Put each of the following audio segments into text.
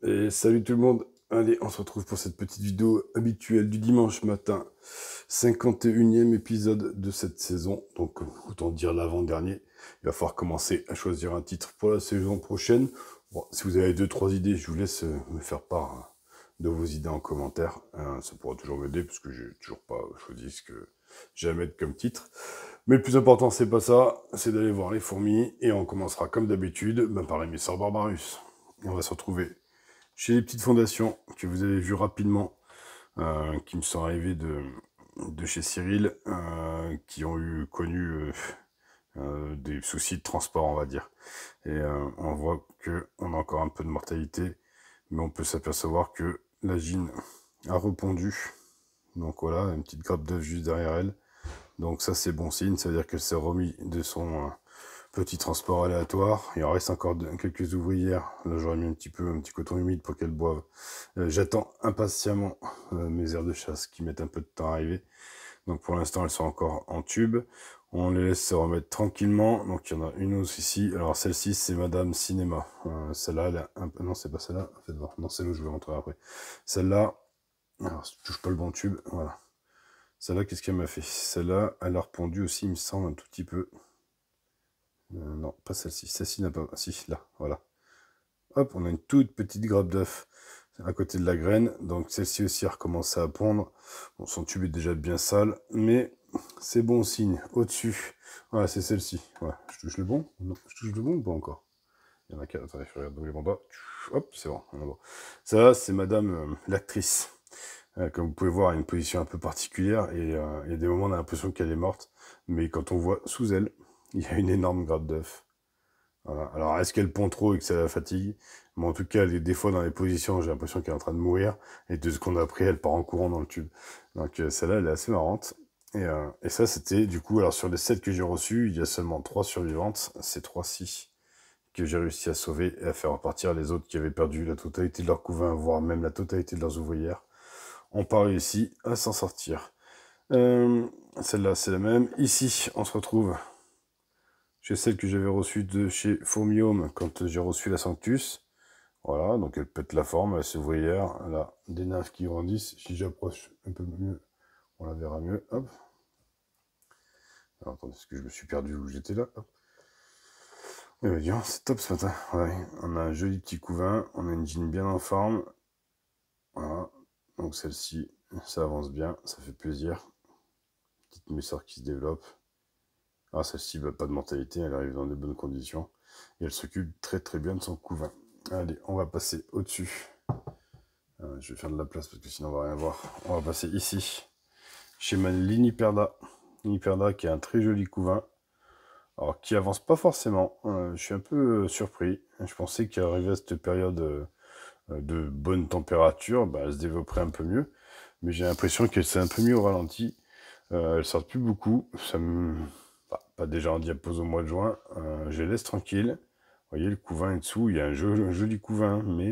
Et salut tout le monde. Allez, on se retrouve pour cette petite vidéo habituelle du dimanche matin. 51e épisode de cette saison. Donc, autant dire l'avant-dernier. Il va falloir commencer à choisir un titre pour la saison prochaine. Bon, si vous avez 2-3 idées, je vous laisse me faire part de vos idées en commentaire. Ça pourra toujours m'aider parce que j'ai toujours pas choisi ce que j'allais mettre comme titre. Mais le plus important, c'est pas ça. C'est d'aller voir les fourmis. Et on commencera comme d'habitude par l'émissaire Barbarus. Et on va se retrouver chez les petites fondations que vous avez vues rapidement, qui me sont arrivées de chez Cyril, qui ont connu des soucis de transport, on va dire. Et on voit qu'on a encore un peu de mortalité, mais on peut s'apercevoir que la gine a répondu. Donc voilà, une petite grappe d'œuf juste derrière elle. Donc ça, c'est bon signe, ça veut dire qu'elle s'est remis de son petit transport aléatoire. Il en reste encore quelques ouvrières. Là, j'aurais mis un petit coton humide pour qu'elles boivent. J'attends impatiemment mes aires de chasse qui mettent un peu de temps à arriver. Donc pour l'instant, elles sont encore en tube. On les laisse se remettre tranquillement. Donc il y en a une autre ici. Alors celle-ci, c'est Madame Cinéma. Celle-là, elle a un peu... Non, c'est pas celle-là. En fait, non, c'est l'autre, je vais montrer après. Celle-là, alors, je touche pas le bon tube. Voilà. Celle-là, qu'est-ce qu'elle m'a fait? Celle-là, elle a répondu aussi, il me semble, un tout petit peu. Non, pas celle-ci. Celle-ci n'a pas... Si, là, voilà. Hop, on a une toute petite grappe d'œuf à côté de la graine. Donc celle-ci aussi a recommencé à pondre. Bon, son tube est déjà bien sale, mais c'est bon signe. Au-dessus, voilà, c'est celle-ci. Ouais, je touche le bon? Non, je touche le bon ou pas encore? Il y en a qu'à... Attendez, je regarde dans les mandats. Hop, c'est bon. Bon. Ça, c'est Madame l'actrice. Comme vous pouvez voir, elle a une position un peu particulière et il y a des moments on a l'impression qu'elle est morte. Mais quand on voit sous elle, il y a une énorme grappe d'œuf. Voilà. Alors, est-ce qu'elle pond trop et que ça la fatigue? Mais en tout cas, des fois, dans les positions, j'ai l'impression qu'elle est en train de mourir. Et 2 secondes après, elle part en courant dans le tube. Donc, celle-là, elle est assez marrante. Et ça, c'était, du coup, alors sur les 7 que j'ai reçus, il y a seulement 3 survivantes. C'est 3-6 que j'ai réussi à sauver et à faire repartir les autres qui avaient perdu la totalité de leur couvain, voire même la totalité de leurs ouvrières. On pas réussi à s'en sortir. Celle-là, c'est la même. Ici, on se retrouve chez celle que j'avais reçue de chez Fourmiome quand j'ai reçu la Sanctus. Voilà, donc elle pète la forme, elle est ouvrière, elle a des nymphes qui grandissent. Si j'approche un peu mieux, on la verra mieux. Hop. Alors, attendez, est-ce que je me suis perdu où j'étais là? Hop. Eh bien, c'est top ce matin. Ouais, on a un joli petit couvain, on a une jean bien en forme. Voilà, donc celle-ci, ça avance bien, ça fait plaisir. Petite messeur qui se développe. Ah, celle-ci, bah, pas de mortalité, elle arrive dans de bonnes conditions. Et elle s'occupe très très bien de son couvain. Allez, on va passer au-dessus. Je vais faire de la place parce que sinon on va rien voir. On va passer ici, chez ma Liniperda. Liniperda qui a un très joli couvain. Alors, qui avance pas forcément. Je suis un peu surpris. Je pensais qu'arrivé à cette période de bonne température, bah, elle se développerait un peu mieux. Mais j'ai l'impression qu'elle s'est un peu mis au ralenti. Elle sort plus beaucoup. Ça me... pas déjà en diapose au mois de juin. Je les laisse tranquille. Vous voyez, le couvain est dessous. Il y a un joli couvain, mais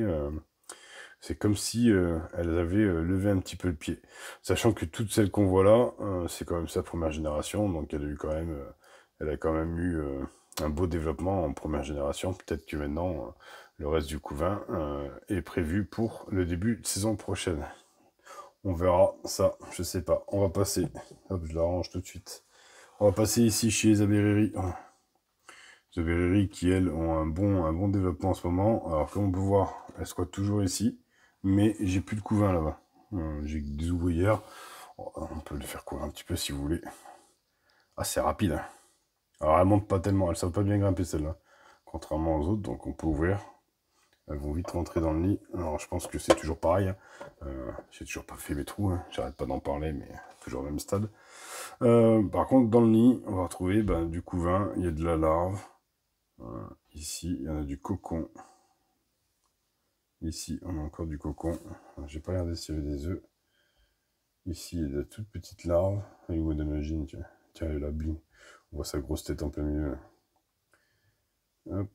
c'est comme si elles avaient levé un petit peu le pied. Sachant que toutes celles qu'on voit là, c'est quand même sa première génération. Donc elle a quand même eu un beau développement en première génération. Peut-être que maintenant, le reste du couvain est prévu pour le début de saison prochaine. On verra ça, je sais pas. On va passer. Hop, je l'arrange tout de suite. On va passer ici chez les Aberreries. Les Aberreries qui, elles, ont un bon développement en ce moment. Alors, comme on peut voir, elles squattent toujours ici. Mais j'ai plus de couvain là-bas. J'ai des ouvrières. On peut les faire courir un petit peu si vous voulez. Ah, c'est rapide. Hein. Alors, elles montent pas tellement. Elles savent pas bien grimper celles-là. Contrairement aux autres, donc on peut ouvrir. Elles vont vite rentrer dans le nid. Alors, je pense que c'est toujours pareil. Hein. J'ai toujours pas fait mes trous. Hein. J'arrête pas d'en parler, mais toujours au même stade. Par contre, dans le nid, on va retrouver du couvain. Il y a de la larve. Ici, il y en a du cocon. Ici, on a encore du cocon. J'ai pas regardé s'il y avait des œufs. Ici, il y a de toutes petites larves. Et où d'imagine, tiens, elle est là, bing. On voit sa grosse tête en plein milieu. Hop.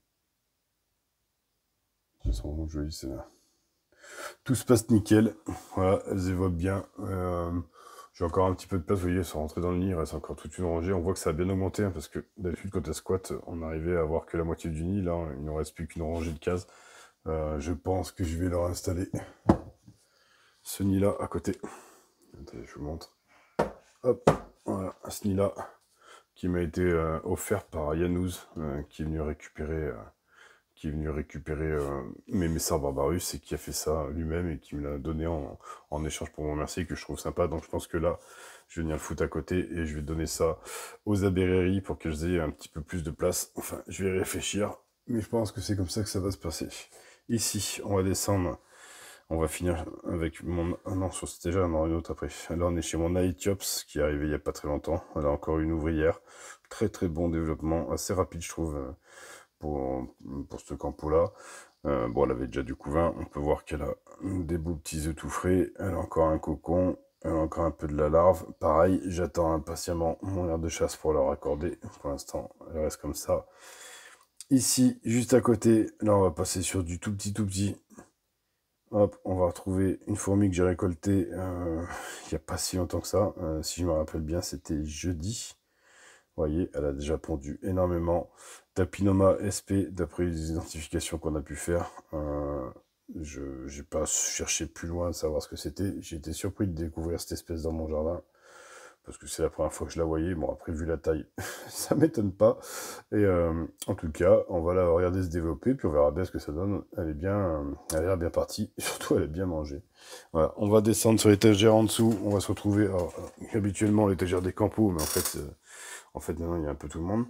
Elles sont vraiment jolies, celles-là. Tout se passe nickel. Voilà, elles évoluent bien. J'ai encore un petit peu de place, vous voyez, elles sont rentrées dans le nid, il reste encore toute une rangée. On voit que ça a bien augmenté, hein, parce que d'habitude, quand elles squattent, on arrivait à avoir que la moitié du nid. Là, il ne reste plus qu'une rangée de cases. Je pense que je vais leur installer ce nid-là à côté. Attendez, je vous montre. Hop, voilà, ce nid-là qui m'a été offert par Yanouz, qui est venu récupérer, mes Messars Barbarus et qui a fait ça lui-même et qui me l'a donné en échange pour me remercier, que je trouve sympa. Donc je pense que là, je vais venir le foutre à côté et je vais donner ça aux abeilleries pour qu'elles aient un petit peu plus de place. Enfin, je vais réfléchir, mais je pense que c'est comme ça que ça va se passer. Ici, on va descendre. On va finir avec mon... Ah non, sur c'était déjà, on en aura une autre après. Là, on est chez mon Aethiops, qui est arrivé il n'y a pas très longtemps. Elle a encore une ouvrière. Très très bon développement, assez rapide, je trouve, pour, pour ce campo-là. Bon, elle avait déjà du couvain. On peut voir qu'elle a des beaux petits œufs tout frais. Elle a encore un cocon. Elle a encore un peu de la larve. Pareil, j'attends impatiemment mon aire de chasse pour leur accorder. Pour l'instant, elle reste comme ça. Ici, juste à côté, là, on va passer sur du tout petit. Hop, on va retrouver une fourmi que j'ai récoltée il n'y a pas si longtemps que ça. Si je me rappelle bien, c'était jeudi. Vous voyez, elle a déjà pondu énormément. Tapinoma SP, d'après les identifications qu'on a pu faire. Je n'ai pas cherché plus loin de savoir ce que c'était. J'ai été surpris de découvrir cette espèce dans mon jardin. Parce que c'est la première fois que je la voyais. Bon, après, vu la taille, ça m'étonne pas. Et en tout cas, on va la regarder se développer, puis on verra bien ce que ça donne. Elle est bien, elle a l'air bien partie. Et surtout, elle est bien mangée. Voilà, on va descendre sur l'étagère en dessous. On va se retrouver, habituellement, l'étagère des campos, mais en fait, maintenant, il y a un peu tout le monde.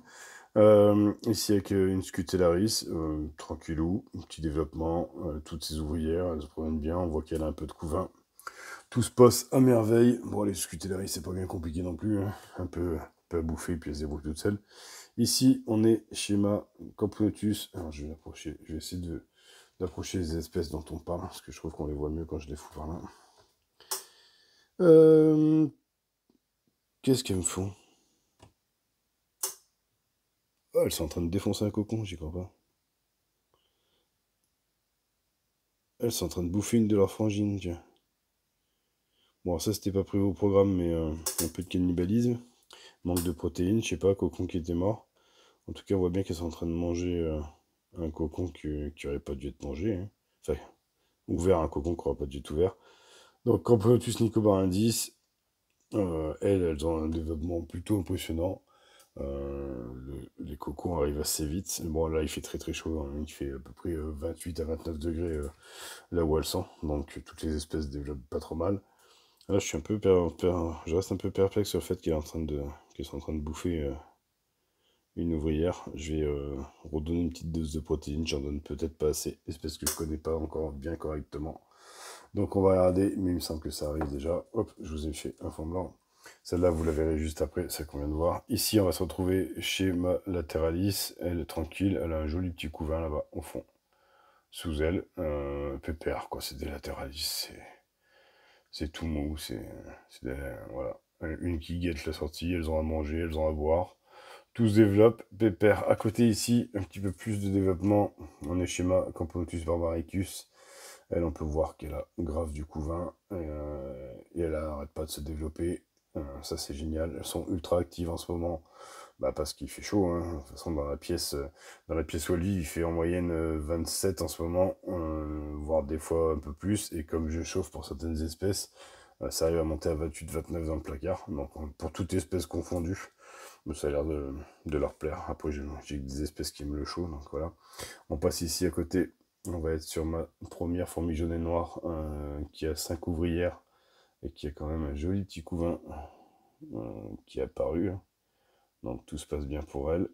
Ici, avec une scutellaris, tranquillou, un petit développement. Toutes ces ouvrières, elles se promènent bien. On voit qu'elle a un peu de couvain. Tout se passe à merveille. Bon, les scutellaris, c'est pas bien compliqué non plus. Hein. Un peu à bouffer, puis elles se débrouillent toutes seules. Ici, on est chez ma Camponotus. Alors, je vais l'approcher. Je vais essayer d'approcher les espèces dont on parle, parce que je trouve qu'on les voit mieux quand je les fous par là. Qu'est-ce qu'elles me font? Oh, elles sont en train de défoncer un cocon, j'y crois pas. Elles sont en train de bouffer une de leurs frangines, tiens. Bon, ça, c'était pas prévu au programme, mais un peu de cannibalisme. Manque de protéines, je sais pas, cocon qui était mort. En tout cas, on voit bien qu'elles sont en train de manger un cocon qui aurait pas dû être mangé. Hein. Enfin, ouvert, un cocon qui n'aurait pas dû être ouvert. Donc, Camponotus nicobarindis, elles ont un développement plutôt impressionnant. Les cocons arrivent assez vite. Bon, là, il fait très très chaud. Hein. Il fait à peu près 28 à 29 degrés là où elles sont. Donc, toutes les espèces développent pas trop mal. Là, je suis un peu je reste un peu perplexe sur le fait qu'elles sont en train de bouffer une ouvrière. Je vais redonner une petite dose de protéines. J'en donne peut-être pas assez, espèce que je connais pas encore bien correctement. Donc, on va regarder, mais il me semble que ça arrive déjà. Hop, je vous ai fait un fond blanc. Celle-là, vous la verrez juste après, celle qu'on vient de voir. Ici, on va se retrouver chez ma Lateralis. Elle est tranquille, elle a un joli petit couvain là-bas, au fond. Sous elle, pépère, quoi, c'est des Lateralis. C'est tout mou, voilà. Une qui guette la sortie, elles ont à manger, elles ont à boire. Tout se développe, pépère. À côté ici, un petit peu plus de développement. On est chez ma Camponotus barbaricus. Elle, on peut voir qu'elle a grave du couvain et elle n'arrête pas de se développer. Ça, c'est génial. Elles sont ultra actives en ce moment. Bah, parce qu'il fait chaud. Hein. De toute façon, dans la pièce où elle vit, il fait en moyenne 27 en ce moment, voire des fois un peu plus. Et comme je chauffe pour certaines espèces, ça arrive à monter à 28-29 dans le placard. Donc, pour toute espèce confondue, ça a l'air de leur plaire. Après, j'ai des espèces qui aiment le chaud. Donc voilà. On passe ici à côté. On va être sur ma première fourmi jaune et noire qui a 5 ouvrières et qui a quand même un joli petit couvain qui est apparu. Hein. Donc tout se passe bien pour elle.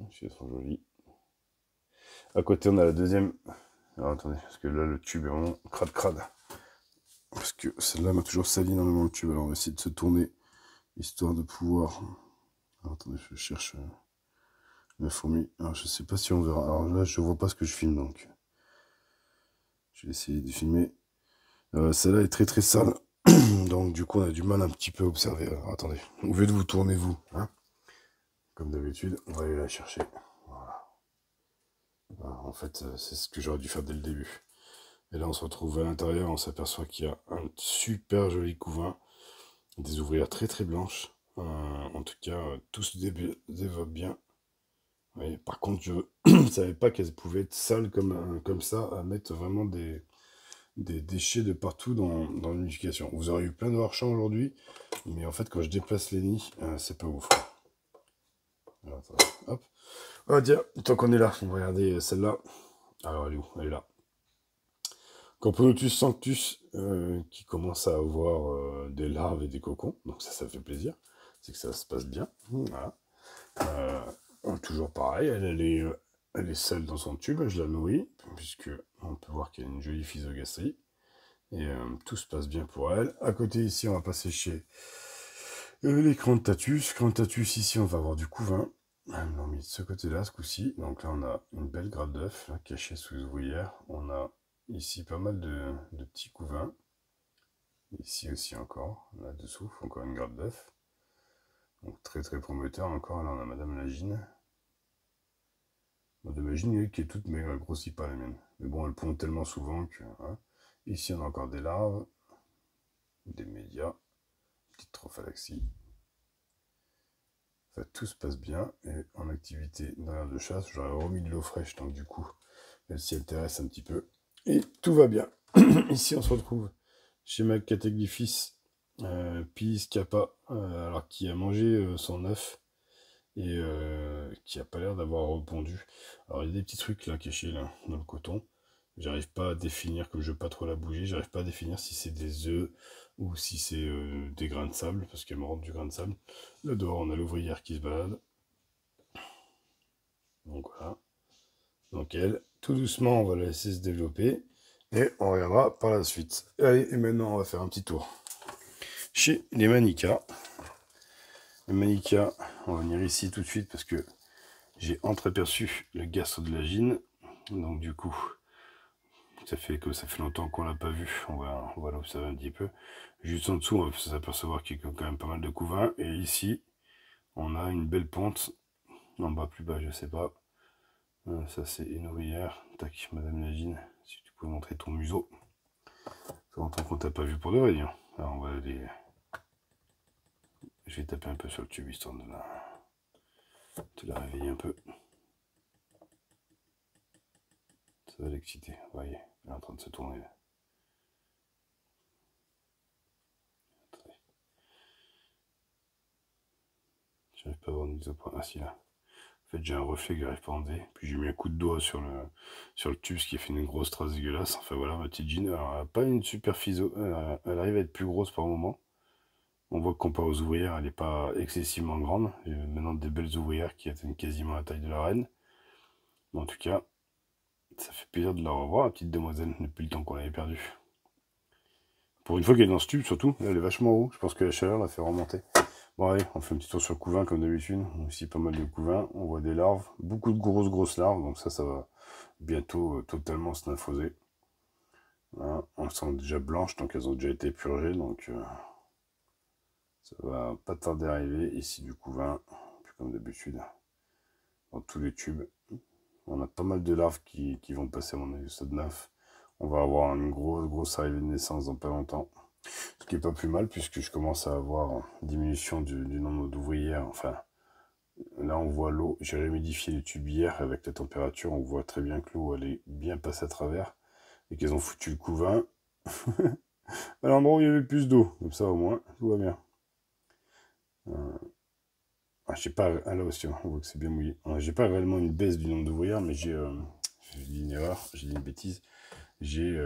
Elles sont jolies. À côté, on a la deuxième. Alors attendez, parce que là, le tube est vraiment crade. Parce que celle-là m'a toujours sali énormément le tube. Alors on va essayer de se tourner, histoire de pouvoir... Alors, attendez, je cherche la fourmi. Alors je sais pas si on verra. Alors là, je vois pas ce que je filme, donc... Je vais essayer de filmer. Celle-là est très très sale. Donc du coup, on a du mal un petit peu à observer. Alors, attendez, au lieu de vous tourner, vous. Hein, comme d'habitude, on va aller la chercher. Voilà, en fait, c'est ce que j'aurais dû faire dès le début. Et là, on se retrouve à l'intérieur, on s'aperçoit qu'il y a un super joli couvain, des ouvrières très très blanches. En tout cas, tout se développe bien. Oui, par contre, je ne savais pas qu'elles pouvaient être sales comme ça, à mettre vraiment des déchets de partout dans l'unification. Vous aurez eu plein de hors-champs aujourd'hui, mais en fait, quand je déplace les nids, c'est pas ouf. Alors, attendez, hop. Ah tiens, tant qu'on est là, on va regarder celle-là. Alors, elle est où? Elle est là. Camponotus sanctus, qui commence à avoir des larves et des cocons, donc ça fait plaisir. C'est que ça se passe bien. Voilà. Toujours pareil, elle est seule dans son tube, je la nourris, puisque on peut voir qu'elle a une jolie physogastrie. Et tout se passe bien pour elle. À côté ici, on va passer chez les Crantatus. Crantatus, ici, on va avoir du couvain. Ils l'ont mis de ce côté-là, ce coup-ci. Donc là, on a une belle grappe d'œufs cachée sous les ouvrières. On a ici pas mal de petits couvains. Ici aussi encore, là-dessous, encore une grappe d'œufs. Donc très très prometteur encore. Là, on a Madame Lagine. Madame Lagine, qui est toute maigre, elle grossit pas la mienne. Mais bon, elle pond tellement souvent que... Hein. Ici, on a encore des larves, des médias, petite trophalaxie. En fait, tout se passe bien. Et en activité dans de chasse, j'aurais remis de l'eau fraîche, donc du coup, elle s'y intéresse un petit peu. Et tout va bien. Ici, on se retrouve chez ma catéglyphis Pis Kappa, alors qui a mangé son œuf et qui a pas l'air d'avoir répondu. Alors, il y a des petits trucs là cachés là, dans le coton. J'arrive pas à définir, comme je veux pas trop la bouger, j'arrive pas à définir si c'est des œufs ou si c'est des grains de sable, parce qu'elle me rentre du grain de sable. Là dehors, on a l'ouvrière qui se balade. Donc voilà. Donc elle, tout doucement, on va la laisser se développer. Et on regardera par la suite. Allez, et maintenant, on va faire un petit tour chez les Manicas. Les Manicas, on va venir ici tout de suite parce que j'ai entreaperçu le gastro de la gine. Donc du coup, ça fait longtemps qu'on l'a pas vu. On va l'observer un petit peu. Juste en dessous, on va s'apercevoir qu'il y a quand même pas mal de couvains. Et ici, on a une belle pente. En bas, plus bas, je sais pas. Ça, c'est une ouvrière. Tac, Madame Lagine, si tu peux montrer ton museau. Ça fait longtemps qu'on t'a pas vu pour de vrai. Hein. Alors, on va aller... Je vais taper un peu sur le tube, histoire de te la réveiller un peu. Ça va l'exciter. Vous voyez, elle est en train de se tourner. Là. Attendez. J'arrive pas à voir une mise au point. Ah si, là. En fait, j'ai un reflet que j'arrive pas à enlever. Puis j'ai mis un coup de doigt sur le tube, ce qui a fait une grosse trace dégueulasse. Enfin voilà, ma petite Jean. Alors, elle n'a pas une super physio. Elle arrive à être plus grosse par moment. On voit que comparé aux ouvrières, elle n'est pas excessivement grande. Il y a maintenant des belles ouvrières qui atteignent quasiment la taille de la reine. Mais en tout cas, ça fait plaisir de la revoir, la petite demoiselle, depuis le temps qu'on l'avait perdue. Pour une fois qu'elle est dans ce tube, surtout, là, elle est vachement haut. Je pense que la chaleur la fait remonter. Bon allez, on fait un petit tour sur le couvain comme d'habitude. Ici pas mal de couvains, on voit des larves, beaucoup de grosses larves, donc ça va bientôt totalement se nymphoser. Voilà, elles sont déjà blanches, donc elles ont déjà été purgées, donc ça va pas tarder à arriver. Ici du couvain, puis comme d'habitude, dans tous les tubes. On a pas mal de larves qui vont passer à mon avis au stade nymphe. On va avoir une grosse arrivée de naissance dans pas longtemps. Ce qui est pas plus mal puisque je commence à avoir une diminution du nombre d'ouvrières. Enfin, là on voit l'eau. J'ai réhumidifié les tubes hier avec la température. On voit très bien que l'eau elle est bien passée à travers et qu'elles ont foutu le couvain à l'endroit où il y avait plus d'eau. Comme ça au moins, tout va bien. Je sais pas, là aussi, on voit que c'est bien mouillé. J'ai pas réellement une baisse du nombre d'ouvrières, mais j'ai dit une erreur, j'ai dit une bêtise. J'ai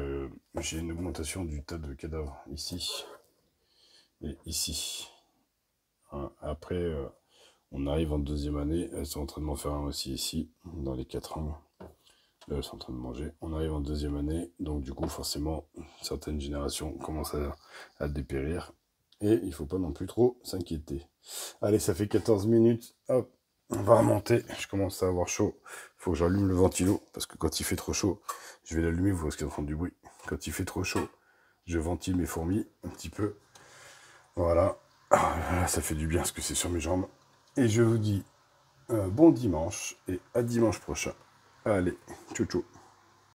une augmentation du tas de cadavres ici et ici. Après, on arrive en deuxième année. Elles sont en train de m'en faire un aussi ici, dans les 4 angles. Là, elles sont en train de manger. On arrive en deuxième année, donc du coup, forcément, certaines générations commencent à dépérir. Et il ne faut pas non plus trop s'inquiéter. Allez, ça fait 14 minutes. Hop, on va remonter. Je commence à avoir chaud. Il faut que j'allume le ventilo, parce que quand il fait trop chaud, je vais l'allumer, vous voyez qu'elles font du bruit. Quand il fait trop chaud, je ventile mes fourmis un petit peu. Voilà. Là, ça fait du bien, parce que c'est sur mes jambes. Et je vous dis bon dimanche, et à dimanche prochain. Allez, ciao ciao.